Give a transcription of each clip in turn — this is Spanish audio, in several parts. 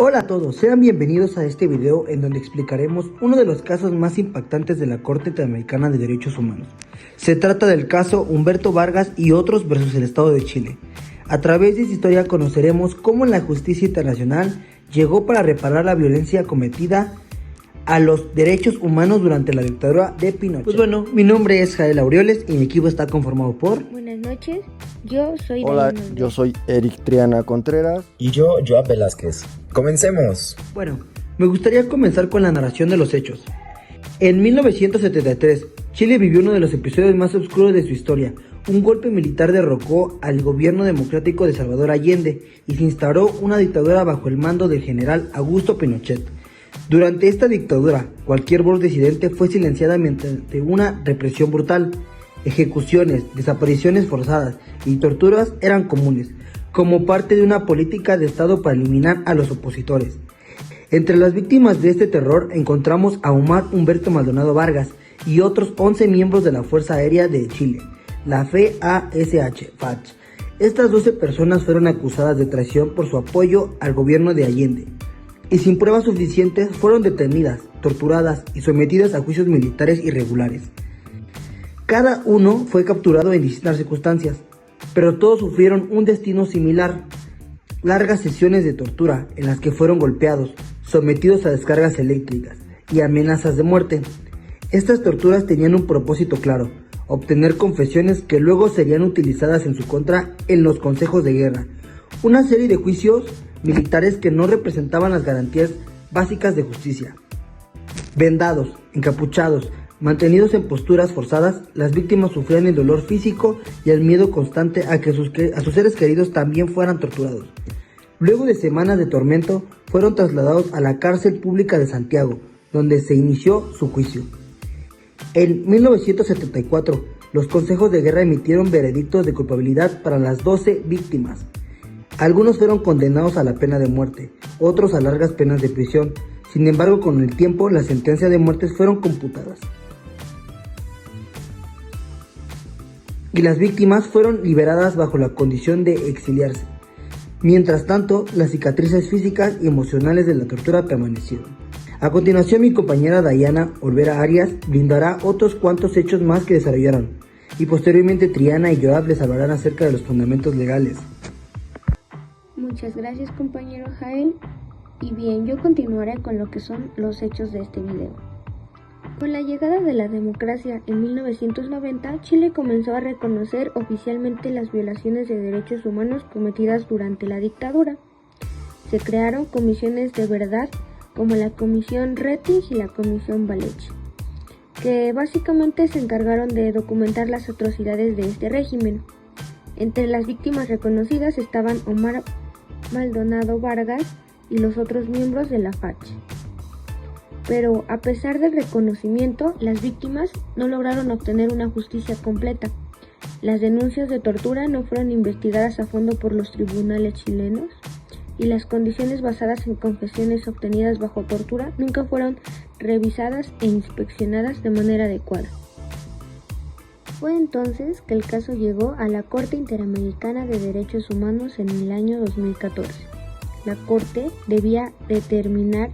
Hola a todos, sean bienvenidos a este video en donde explicaremos uno de los casos más impactantes de la Corte Interamericana de Derechos Humanos. Se trata del caso Humberto Vargas y otros versus el Estado de Chile. A través de esta historia conoceremos cómo la justicia internacional llegó para reparar la violencia cometida a los derechos humanos durante la dictadura de Pinochet. Pues bueno, mi nombre es Jael Aureoles y mi equipo está conformado por... Buenas noches, yo soy Hola, yo soy Eric Triana Contreras. Y yo, Joab Velázquez. ¡Comencemos! Bueno, me gustaría comenzar con la narración de los hechos. En 1973, Chile vivió uno de los episodios más oscuros de su historia. Un golpe militar derrocó al gobierno democrático de Salvador Allende y se instauró una dictadura bajo el mando del general Augusto Pinochet. Durante esta dictadura, cualquier voz disidente fue silenciada mediante una represión brutal. Ejecuciones, desapariciones forzadas y torturas eran comunes, como parte de una política de Estado para eliminar a los opositores. Entre las víctimas de este terror encontramos a Omar Humberto Maldonado Vargas y otros 11 miembros de la Fuerza Aérea de Chile, la FASH. Estas 12 personas fueron acusadas de traición por su apoyo al gobierno de Allende, y sin pruebas suficientes fueron detenidas, torturadas y sometidas a juicios militares irregulares. Cada uno fue capturado en distintas circunstancias, pero todos sufrieron un destino similar: largas sesiones de tortura en las que fueron golpeados, sometidos a descargas eléctricas y amenazas de muerte. Estas torturas tenían un propósito claro: obtener confesiones que luego serían utilizadas en su contra en los consejos de guerra. Una serie de juicios militares que no representaban las garantías básicas de justicia. Vendados, encapuchados, mantenidos en posturas forzadas, las víctimas sufrían el dolor físico y el miedo constante a que a sus seres queridos también fueran torturados. Luego de semanas de tormento, fueron trasladados a la cárcel pública de Santiago, donde se inició su juicio. En 1974, los consejos de guerra emitieron veredictos de culpabilidad para las 12 víctimas. Algunos fueron condenados a la pena de muerte, otros a largas penas de prisión. Sin embargo, con el tiempo, las sentencias de muerte fueron computadas y las víctimas fueron liberadas bajo la condición de exiliarse. Mientras tanto, las cicatrices físicas y emocionales de la tortura permanecieron. A continuación, mi compañera Dayana Olvera Arias brindará otros cuantos hechos más que desarrollaron, y posteriormente Triana y Joab les hablarán acerca de los fundamentos legales. Muchas gracias, compañero Jael. Y bien, yo continuaré con lo que son los hechos de este video. Con la llegada de la democracia en 1990, Chile comenzó a reconocer oficialmente las violaciones de derechos humanos cometidas durante la dictadura. Se crearon comisiones de verdad como la Comisión Rettig y la Comisión Valech, que básicamente se encargaron de documentar las atrocidades de este régimen. Entre las víctimas reconocidas estaban Omar Maldonado Vargas y los otros miembros de la FASH. Pero a pesar del reconocimiento, las víctimas no lograron obtener una justicia completa. Las denuncias de tortura no fueron investigadas a fondo por los tribunales chilenos y las condiciones basadas en confesiones obtenidas bajo tortura nunca fueron revisadas e inspeccionadas de manera adecuada. Fue entonces que el caso llegó a la Corte Interamericana de Derechos Humanos en el año 2014. La Corte debía determinar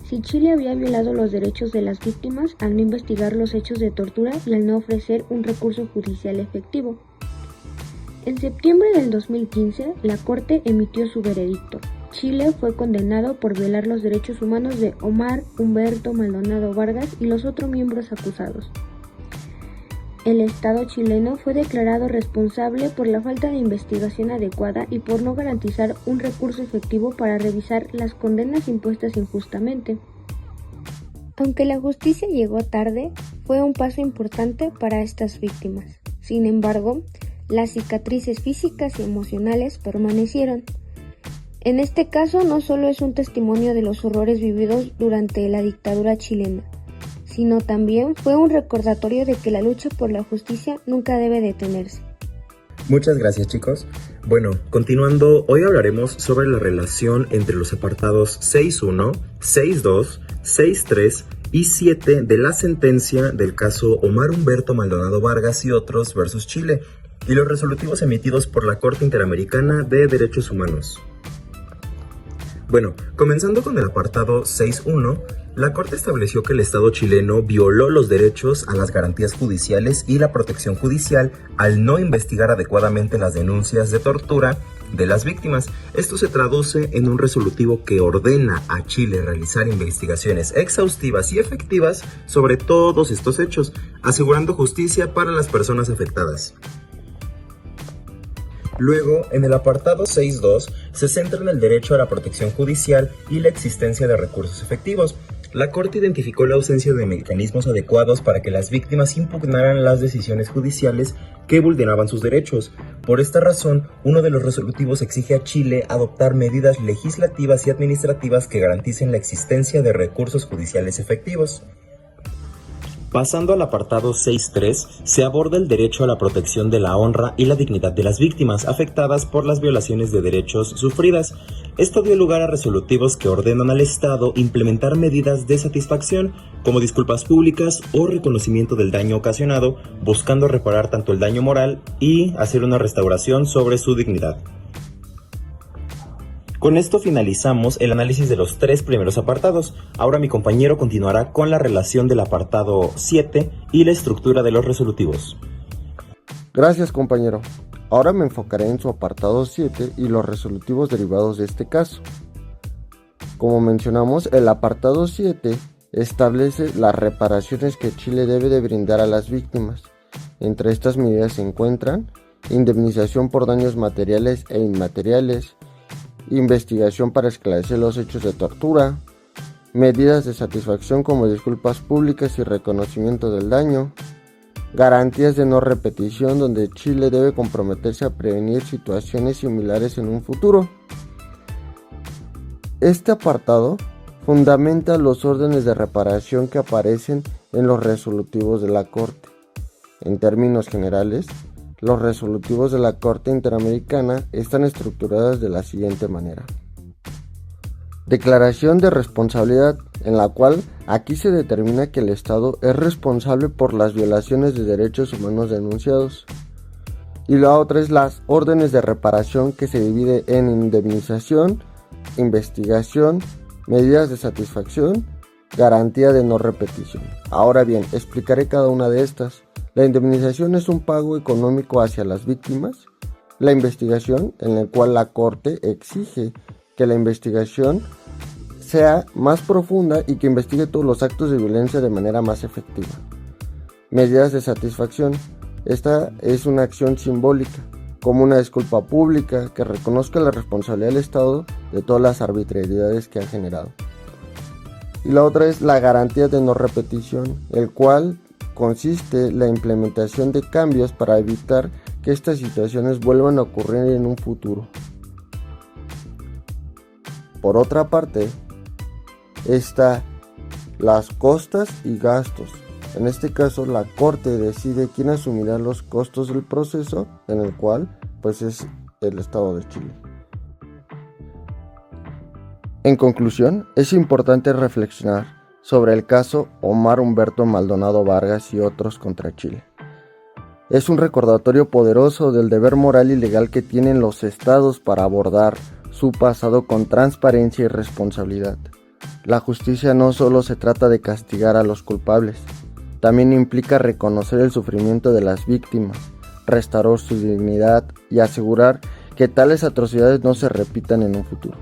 si Chile había violado los derechos de las víctimas al no investigar los hechos de tortura y al no ofrecer un recurso judicial efectivo. En septiembre del 2015, la Corte emitió su veredicto. Chile fue condenado por violar los derechos humanos de Omar Humberto Maldonado Vargas y los otros miembros acusados. El Estado chileno fue declarado responsable por la falta de investigación adecuada y por no garantizar un recurso efectivo para revisar las condenas impuestas injustamente. Aunque la justicia llegó tarde, fue un paso importante para estas víctimas. Sin embargo, las cicatrices físicas y emocionales permanecieron. En este caso, no solo es un testimonio de los horrores vividos durante la dictadura chilena, sino también fue un recordatorio de que la lucha por la justicia nunca debe detenerse. Muchas gracias, chicos. Bueno, continuando, hoy hablaremos sobre la relación entre los apartados 6.1, 6.2, 6.3 y 7 de la sentencia del caso Omar Humberto Maldonado Vargas y otros versus Chile, y los resolutivos emitidos por la Corte Interamericana de Derechos Humanos. Bueno, comenzando con el apartado 6.1, la Corte estableció que el Estado chileno violó los derechos a las garantías judiciales y la protección judicial al no investigar adecuadamente las denuncias de tortura de las víctimas. Esto se traduce en un resolutivo que ordena a Chile realizar investigaciones exhaustivas y efectivas sobre todos estos hechos, asegurando justicia para las personas afectadas. Luego, en el apartado 6.2, se centra en el derecho a la protección judicial y la existencia de recursos efectivos. La Corte identificó la ausencia de mecanismos adecuados para que las víctimas impugnaran las decisiones judiciales que vulneraban sus derechos. Por esta razón, uno de los resolutivos exige a Chile adoptar medidas legislativas y administrativas que garanticen la existencia de recursos judiciales efectivos. Pasando al apartado 6.3, se aborda el derecho a la protección de la honra y la dignidad de las víctimas afectadas por las violaciones de derechos sufridas. Esto dio lugar a resolutivos que ordenan al Estado implementar medidas de satisfacción, como disculpas públicas o reconocimiento del daño ocasionado, buscando reparar tanto el daño moral y hacer una restauración sobre su dignidad. Con esto finalizamos el análisis de los 3 primeros apartados. Ahora mi compañero continuará con la relación del apartado 7 y la estructura de los resolutivos. Gracias, compañero. Ahora me enfocaré en su apartado 7 y los resolutivos derivados de este caso. Como mencionamos, el apartado 7 establece las reparaciones que Chile debe de brindar a las víctimas. Entre estas medidas se encuentran indemnización por daños materiales e inmateriales, investigación para esclarecer los hechos de tortura, medidas de satisfacción como disculpas públicas y reconocimiento del daño, garantías de no repetición donde Chile debe comprometerse a prevenir situaciones similares en un futuro. Este apartado fundamenta los órdenes de reparación que aparecen en los resolutivos de la Corte. En términos generales, los resolutivos de la Corte Interamericana están estructurados de la siguiente manera. Declaración de responsabilidad, en la cual aquí se determina que el Estado es responsable por las violaciones de derechos humanos denunciados. Y la otra es las órdenes de reparación, que se divide en indemnización, investigación, medidas de satisfacción, garantía de no repetición. Ahora bien, explicaré cada una de estas. La indemnización es un pago económico hacia las víctimas. La investigación, en la cual la Corte exige que la investigación sea más profunda y que investigue todos los actos de violencia de manera más efectiva. Medidas de satisfacción. Esta es una acción simbólica, como una disculpa pública que reconozca la responsabilidad del Estado de todas las arbitrariedades que ha generado. Y la otra es la garantía de no repetición, el cual consiste en la implementación de cambios para evitar que estas situaciones vuelvan a ocurrir en un futuro. Por otra parte, está las costas y gastos. En este caso, la Corte decide quién asumirá los costos del proceso, en el cual pues es el Estado de Chile. En conclusión, es importante reflexionar sobre el caso Omar Humberto Maldonado Vargas y otros contra Chile. Es un recordatorio poderoso del deber moral y legal que tienen los estados para abordar su pasado con transparencia y responsabilidad. La justicia no solo se trata de castigar a los culpables, también implica reconocer el sufrimiento de las víctimas, restaurar su dignidad y asegurar que tales atrocidades no se repitan en un futuro.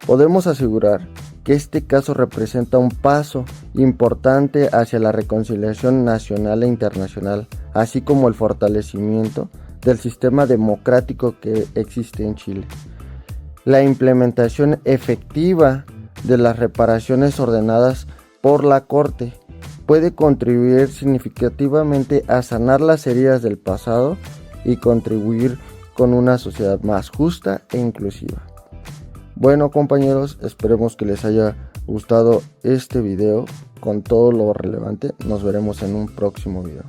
Podemos asegurar que este caso representa un paso importante hacia la reconciliación nacional e internacional, así como el fortalecimiento del sistema democrático que existe en Chile. La implementación efectiva de las reparaciones ordenadas por la Corte puede contribuir significativamente a sanar las heridas del pasado y contribuir con una sociedad más justa e inclusiva. Bueno, compañeros, esperemos que les haya gustado este video con todo lo relevante. Nos veremos en un próximo video.